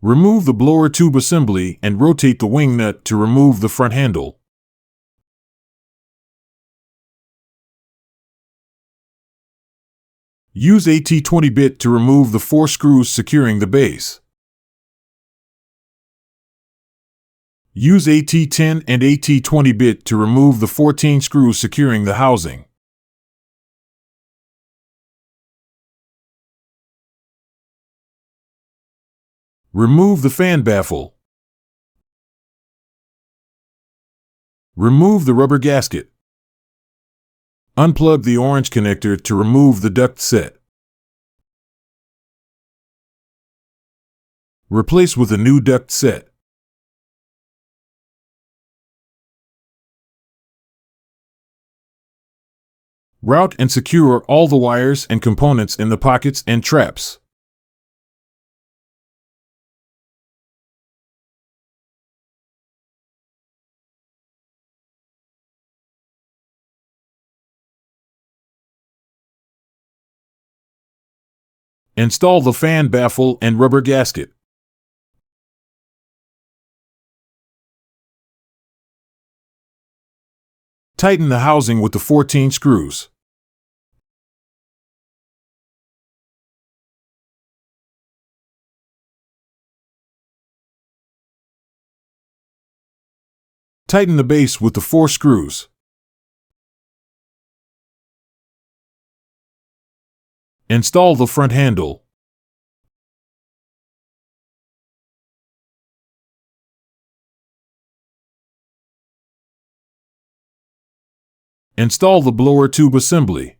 Remove the blower tube assembly and rotate the wing nut to remove the front handle. Use a T20 bit to remove the 4 screws securing the base. Use a T10 and a T20 bit to remove the 14 screws securing the housing. Remove the fan baffle. Remove the rubber gasket. Unplug the orange connector to remove the duct set. Replace with a new duct set. Route and secure all the wires and components in the pockets and traps. Install the fan baffle and rubber gasket. Tighten the housing with the 14 screws. Tighten the base with the 4 screws. Install the front handle. Install the blower tube assembly.